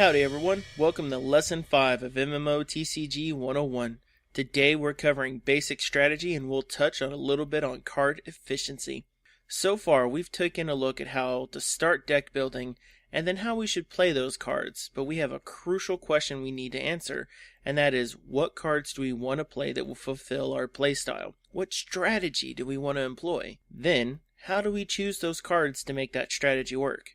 Howdy everyone, welcome to Lesson 5 of MMO TCG 101. Today we're covering basic strategy and we'll touch on a little bit on card efficiency. So far we've taken a look at how to start deck building and then how we should play those cards, but we have a crucial question we need to answer, and that is, what cards do we want to play that will fulfill our playstyle? What strategy do we want to employ? Then, how do we choose those cards to make that strategy work?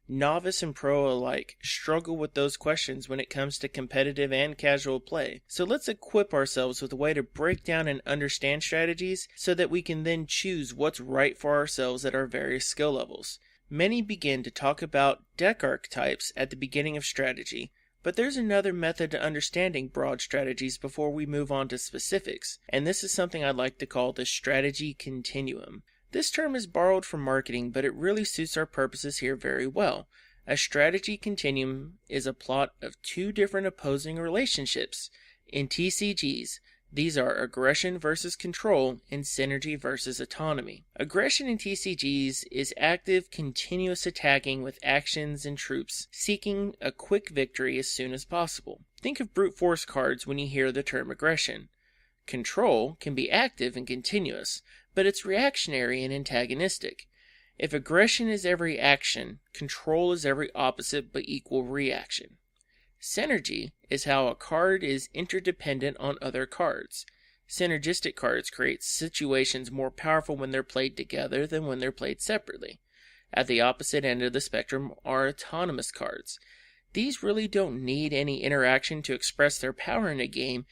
Novice and pro alike struggle with those questions when it comes to competitive and casual play. So let's equip ourselves with a way to break down and understand strategies so that we can then choose what's right for ourselves at our various skill levels. Many begin to talk about deck archetypes at the beginning of strategy, but there's another method to understanding broad strategies before we move on to specifics, and this is something I'd like to call the strategy continuum. This term is borrowed from marketing, but it really suits our purposes here very well. A strategy continuum is a plot of two different opposing relationships. In TCGs, these are aggression versus control and synergy versus autonomy. Aggression in TCGs is active, continuous attacking with actions and troops seeking a quick victory as soon as possible. Think of brute force cards when you hear the term aggression. Control can be active and continuous, but it's reactionary and antagonistic. If aggression is every action, control is every opposite but equal reaction. Synergy is how a card is interdependent on other cards. Synergistic cards create situations more powerful when they're played together than when they're played separately. At the opposite end of the spectrum are autonomous cards. These really don't need any interaction to express their power in a game,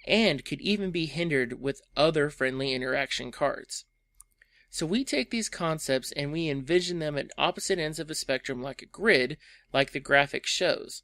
and could even be hindered with other friendly interaction cards. So we take these concepts and we envision them at opposite ends of a spectrum like a grid, like the graphic shows.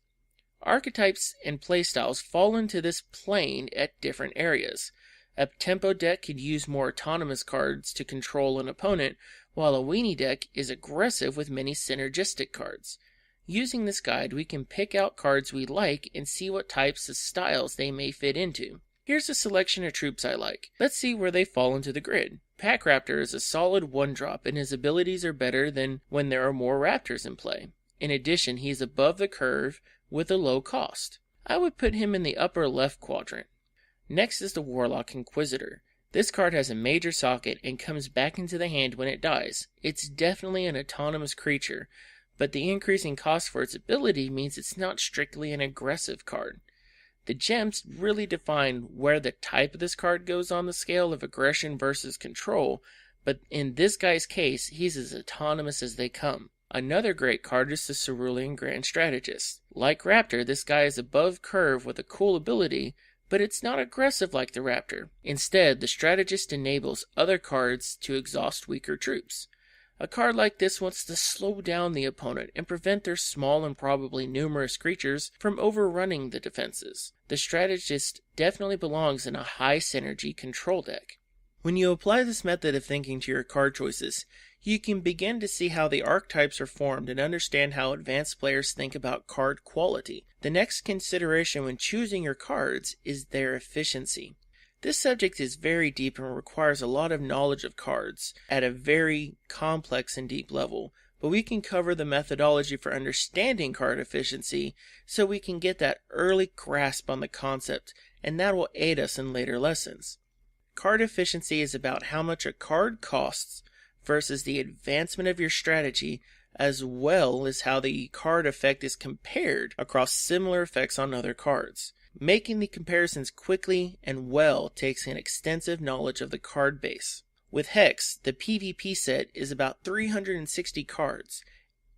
Archetypes and playstyles fall into this plane at different areas. A tempo deck could use more autonomous cards to control an opponent, while a weenie deck is aggressive with many synergistic cards. Using this guide, we can pick out cards we like and see what types of styles they may fit into. Here's a selection of troops I like. Let's see where they fall into the grid. Pack Raptor is a solid 1-drop, and his abilities are better than when there are more Raptors in play. In addition, he's above the curve with a low cost. I would put him in the upper left quadrant. Next is the Warlock Inquisitor. This card has a major socket and comes back into the hand when it dies. It's definitely an autonomous creature, but the increasing cost for its ability means it's not strictly an aggressive card. The gems really define where the type of this card goes on the scale of aggression versus control, but in this guy's case, he's as autonomous as they come. Another great card is the Cerulean Grand Strategist. Like Raptor, this guy is above curve with a cool ability, but it's not aggressive like the Raptor. Instead, the Strategist enables other cards to exhaust weaker troops. A card like this wants to slow down the opponent and prevent their small and probably numerous creatures from overrunning the defenses. The Strategist definitely belongs in a high synergy control deck. When you apply this method of thinking to your card choices, you can begin to see how the archetypes are formed and understand how advanced players think about card quality. The next consideration when choosing your cards is their efficiency. This subject is very deep and requires a lot of knowledge of cards at a very complex and deep level, but we can cover the methodology for understanding card efficiency so we can get that early grasp on the concept, and that will aid us in later lessons. Card efficiency is about how much a card costs versus the advancement of your strategy, as well as how the card effect is compared across similar effects on other cards. Making the comparisons quickly and well takes an extensive knowledge of the card base. With Hex, the PvP set is about 360 cards,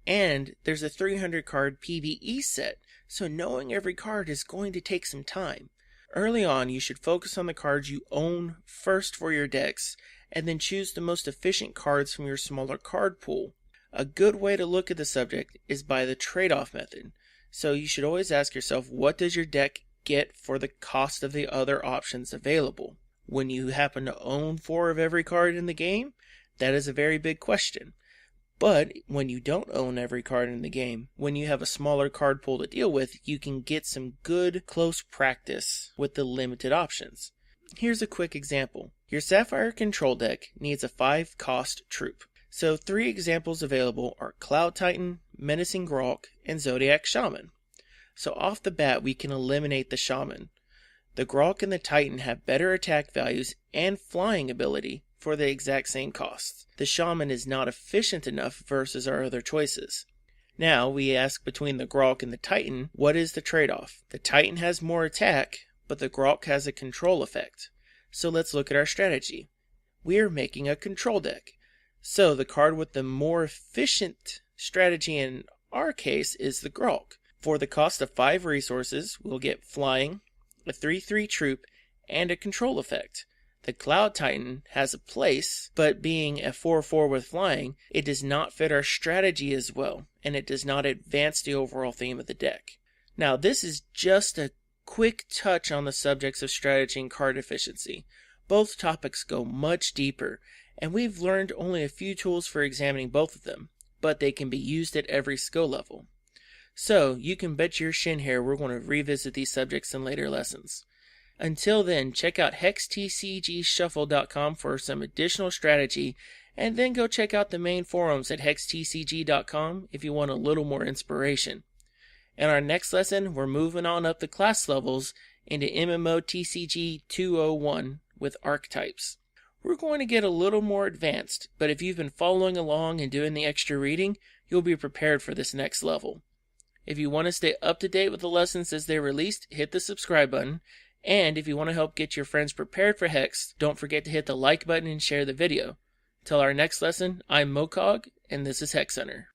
and there's a 300 card PvE set, so knowing every card is going to take some time. Early on, you should focus on the cards you own first for your decks, and then choose the most efficient cards from your smaller card pool. A good way to look at the subject is by the trade-off method, so you should always ask yourself, what does your deck get for the cost of the other options available? When you happen to own 4 of every card in the game, that is a very big question. But when you don't own every card in the game, when you have a smaller card pool to deal with, you can get some good close practice with the limited options. Here's a quick example. Your Sapphire control deck needs a 5-cost troop. So 3 examples available are Cloud Titan, Menacing Grok, and Zodiac Shaman. So off the bat we can eliminate the Shaman. The Grok and the Titan have better attack values and flying ability for the exact same costs. The Shaman is not efficient enough versus our other choices. Now we ask between the Grok and the Titan, what is the trade-off? The Titan has more attack, but the Grok has a control effect. So let's look at our strategy. We are making a control deck. So the card with the more efficient strategy in our case is the Grok. For the cost of 5 resources, we'll get flying, a 3/3 troop, and a control effect. The Cloud Titan has a place, but being a 4/4 with flying, it does not fit our strategy as well, and it does not advance the overall theme of the deck. Now this is just a quick touch on the subjects of strategy and card efficiency. Both topics go much deeper, and we've learned only a few tools for examining both of them, but they can be used at every skill level. So you can bet your shin hair we're going to revisit these subjects in later lessons. Until then, check out hextcgshuffle.com for some additional strategy, and then go check out the main forums at hextcg.com if you want a little more inspiration. In our next lesson, we're moving on up the class levels into MMO TCG 201 with archetypes. We're going to get a little more advanced, but if you've been following along and doing the extra reading, you'll be prepared for this next level. If you want to stay up to date with the lessons as they're released, hit the subscribe button. And if you want to help get your friends prepared for Hex, don't forget to hit the like button and share the video. Till our next lesson, I'm Mokog, and this is Hex Hunter.